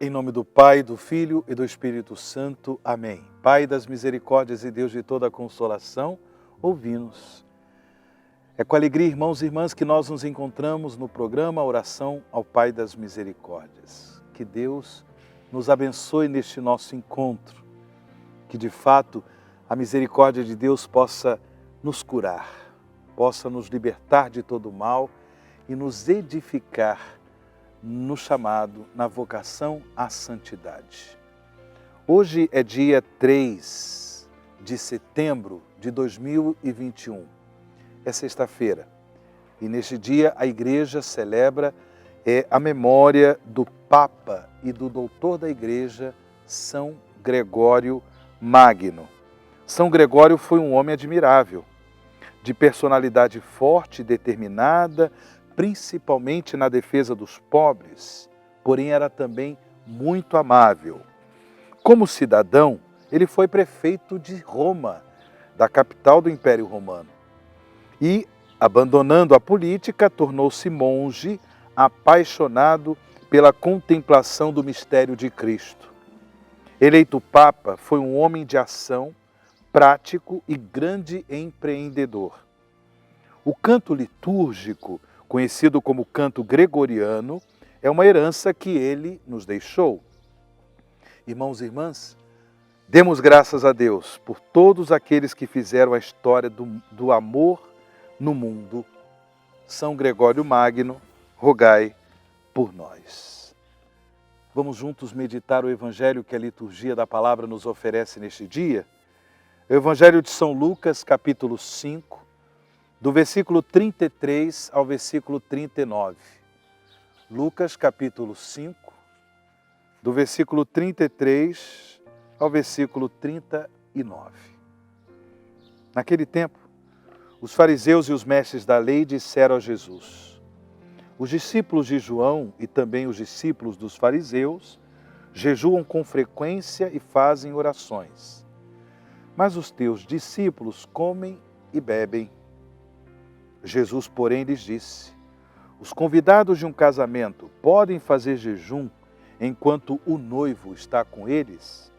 Em nome do Pai, do Filho e do Espírito Santo. Amém. Pai das misericórdias e Deus de toda a consolação, ouvi-nos. É com alegria, irmãos e irmãs, que nós nos encontramos no programa Oração ao Pai das Misericórdias. Que Deus nos abençoe neste nosso encontro. Que, de fato, a misericórdia de Deus possa nos curar, possa nos libertar de todo o mal e nos edificar no chamado, na vocação à santidade. Hoje é dia 3 de setembro de 2021. É sexta-feira. E neste dia a Igreja celebra a memória do Papa e do doutor da Igreja, São Gregório Magno. São Gregório foi um homem admirável, de personalidade forte e determinada, principalmente na defesa dos pobres, porém era também muito amável. Como cidadão, ele foi prefeito de Roma, da capital do Império Romano. E, abandonando a política, tornou-se monge, apaixonado pela contemplação do mistério de Cristo. Eleito Papa, foi um homem de ação, prático e grande empreendedor. O canto litúrgico, conhecido como canto gregoriano, é uma herança que ele nos deixou. Irmãos e irmãs, demos graças a Deus por todos aqueles que fizeram a história do amor no mundo. São Gregório Magno, rogai por nós. Vamos juntos meditar o Evangelho que a liturgia da palavra nos oferece neste dia? O Evangelho de São Lucas, capítulo 5, do versículo 33 ao versículo 39. Lucas, capítulo 5, do versículo 33 ao versículo 39. Naquele tempo, os fariseus e os mestres da lei disseram a Jesus: os discípulos de João e também os discípulos dos fariseus jejuam com frequência e fazem orações. Mas os teus discípulos comem e bebem. Jesus, porém, lhes disse: os convidados de um casamento podem fazer jejum enquanto o noivo está com eles?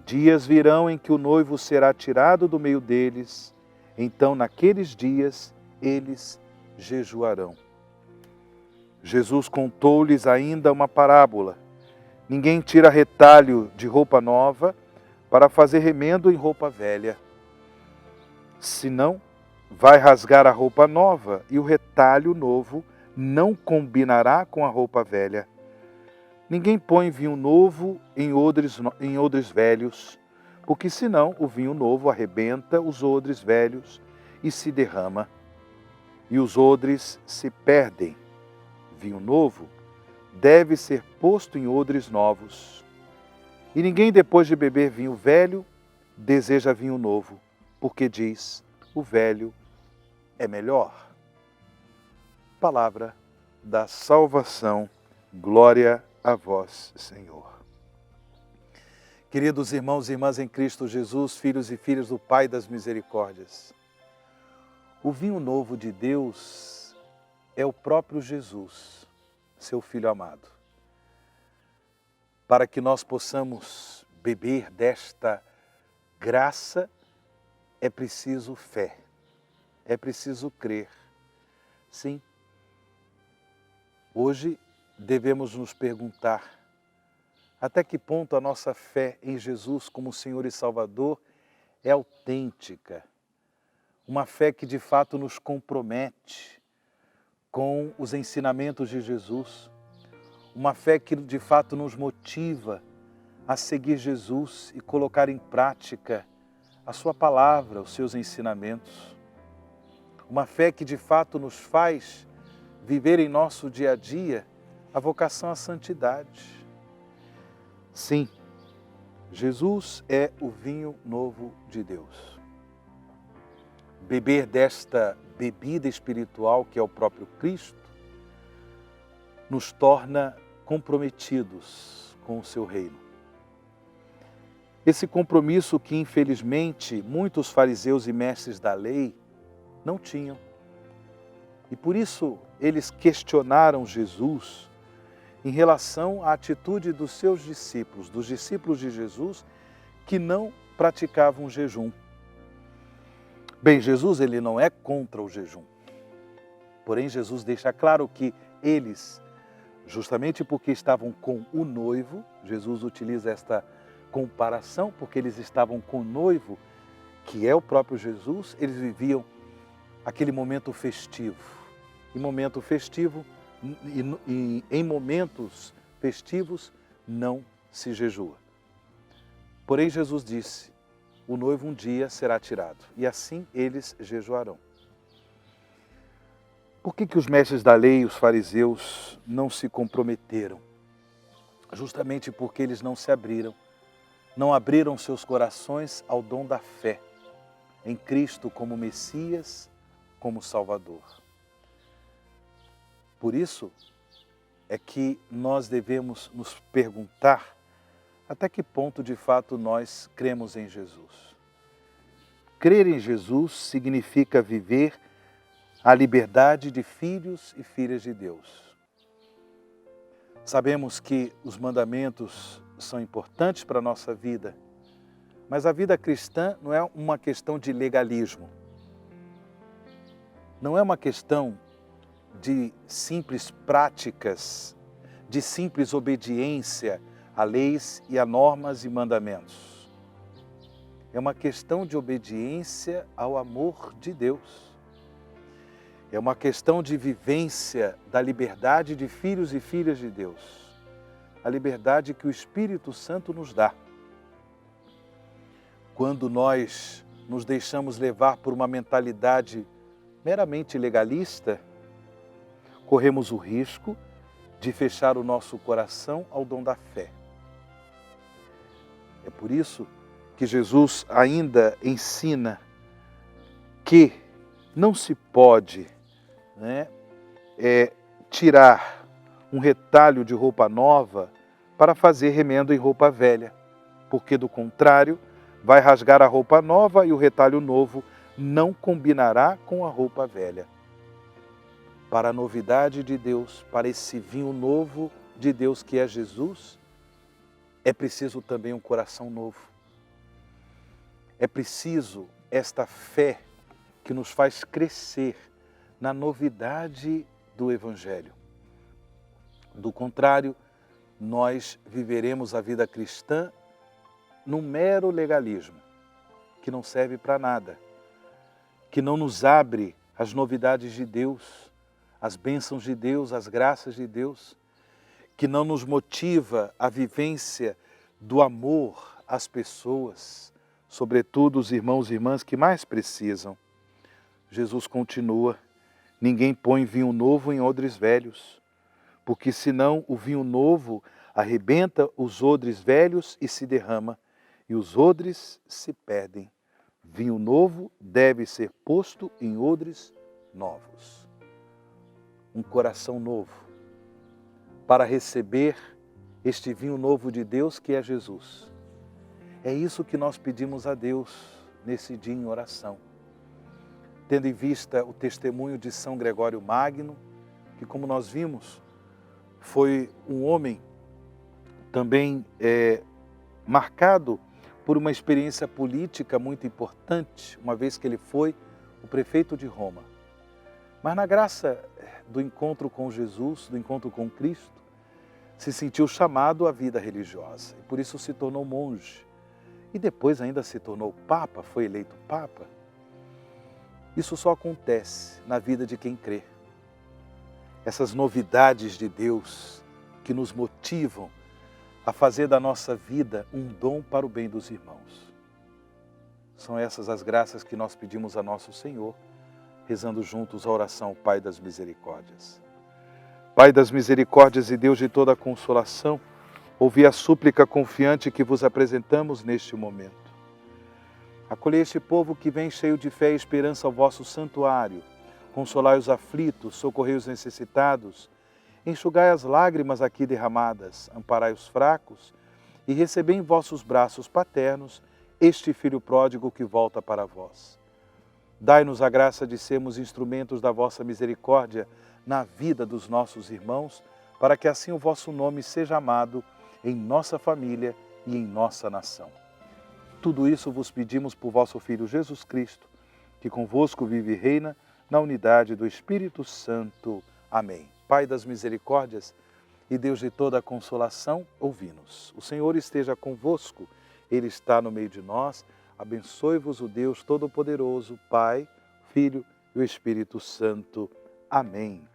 Dias virão em que o noivo será tirado do meio deles, então naqueles dias eles jejuarão. Jesus contou-lhes ainda uma parábola. Ninguém tira retalho de roupa nova para fazer remendo em roupa velha. Senão, vai rasgar a roupa nova e o retalho novo não combinará com a roupa velha. Ninguém põe vinho novo em odres velhos, porque senão o vinho novo arrebenta os odres velhos e se derrama, e os odres se perdem. Vinho novo deve ser posto em odres novos. E ninguém, depois de beber vinho velho, deseja vinho novo, porque diz: o velho é melhor. Palavra da salvação. Glória a vós, Senhor. Queridos irmãos e irmãs em Cristo Jesus, filhos e filhas do Pai das Misericórdias, o vinho novo de Deus é o próprio Jesus, seu Filho amado. Para que nós possamos beber desta graça, é preciso fé. É preciso crer. Sim. Hoje devemos nos perguntar até que ponto a nossa fé em Jesus como Senhor e Salvador é autêntica. Uma fé que de fato nos compromete com os ensinamentos de Jesus. Uma fé que de fato nos motiva a seguir Jesus e colocar em prática a sua palavra, os seus ensinamentos. Uma fé que de fato nos faz viver em nosso dia a dia a vocação à santidade. Sim, Jesus é o vinho novo de Deus. Beber desta bebida espiritual que é o próprio Cristo nos torna comprometidos com o seu reino. Esse compromisso que, infelizmente, muitos fariseus e mestres da lei não tinham. E por isso eles questionaram Jesus em relação à atitude dos seus discípulos, dos discípulos de Jesus, que não praticavam jejum. Bem, Jesus ele não é contra o jejum. Porém, Jesus deixa claro que eles, justamente porque estavam com o noivo, Jesus utiliza esta comparação, porque eles estavam com o noivo, que é o próprio Jesus, eles viviam aquele momento festivo. Em momentos festivos não se jejua. Porém, Jesus disse, o noivo um dia será tirado, e assim eles jejuarão. Por que os mestres da lei e os fariseus não se comprometeram? Justamente porque eles não se abriram, não abriram seus corações ao dom da fé em Cristo como Messias, como Salvador. Por isso é que nós devemos nos perguntar até que ponto de fato nós cremos em Jesus. Crer em Jesus significa viver a liberdade de filhos e filhas de Deus. Sabemos que os mandamentos são importantes para a nossa vida, mas a vida cristã não é uma questão de legalismo. Não é uma questão de simples práticas, de simples obediência a leis e a normas e mandamentos. É uma questão de obediência ao amor de Deus. É uma questão de vivência da liberdade de filhos e filhas de Deus. A liberdade que o Espírito Santo nos dá. Quando nós nos deixamos levar por uma mentalidade meramente legalista, corremos o risco de fechar o nosso coração ao dom da fé. É por isso que Jesus ainda ensina que não se pode tirar um retalho de roupa nova para fazer remendo em roupa velha, porque do contrário vai rasgar a roupa nova e o retalho novo não combinará com a roupa velha. Para a novidade de Deus, para esse vinho novo de Deus que é Jesus, é preciso também um coração novo. É preciso esta fé que nos faz crescer na novidade do Evangelho. Do contrário, nós viveremos a vida cristã num mero legalismo, que não serve para nada, que não nos abre as novidades de Deus, as bênçãos de Deus, as graças de Deus, que não nos motiva a vivência do amor às pessoas, sobretudo os irmãos e irmãs que mais precisam. Jesus continua, ninguém põe vinho novo em odres velhos, porque senão o vinho novo arrebenta os odres velhos e se derrama, e os odres se perdem. Vinho novo deve ser posto em odres novos. Um coração novo, para receber este vinho novo de Deus que é Jesus. É isso que nós pedimos a Deus nesse dia em oração. Tendo em vista o testemunho de São Gregório Magno, que como nós vimos, foi um homem também marcado por uma experiência política muito importante, uma vez que ele foi o prefeito de Roma. Mas na graça do encontro com Jesus, do encontro com Cristo, se sentiu chamado à vida religiosa e por isso se tornou monge. E depois ainda se tornou papa, foi eleito papa. Isso só acontece na vida de quem crê. Essas novidades de Deus que nos motivam a fazer da nossa vida um dom para o bem dos irmãos. São essas as graças que nós pedimos a nosso Senhor, rezando juntos a oração Pai das Misericórdias. Pai das Misericórdias e Deus de toda a consolação, ouvi a súplica confiante que vos apresentamos neste momento. Acolhei este povo que vem cheio de fé e esperança ao vosso santuário. Consolai os aflitos, socorrei os necessitados, enxugai as lágrimas aqui derramadas, amparai os fracos e recebei em vossos braços paternos este Filho pródigo que volta para vós. Dai-nos a graça de sermos instrumentos da vossa misericórdia na vida dos nossos irmãos, para que assim o vosso nome seja amado em nossa família e em nossa nação. Tudo isso vos pedimos por vosso Filho Jesus Cristo, que convosco vive e reina na unidade do Espírito Santo. Amém. Pai das misericórdias e Deus de toda a consolação, ouvi-nos. O Senhor esteja convosco, Ele está no meio de nós. Abençoe-vos o Deus Todo-Poderoso, Pai, Filho e o Espírito Santo. Amém.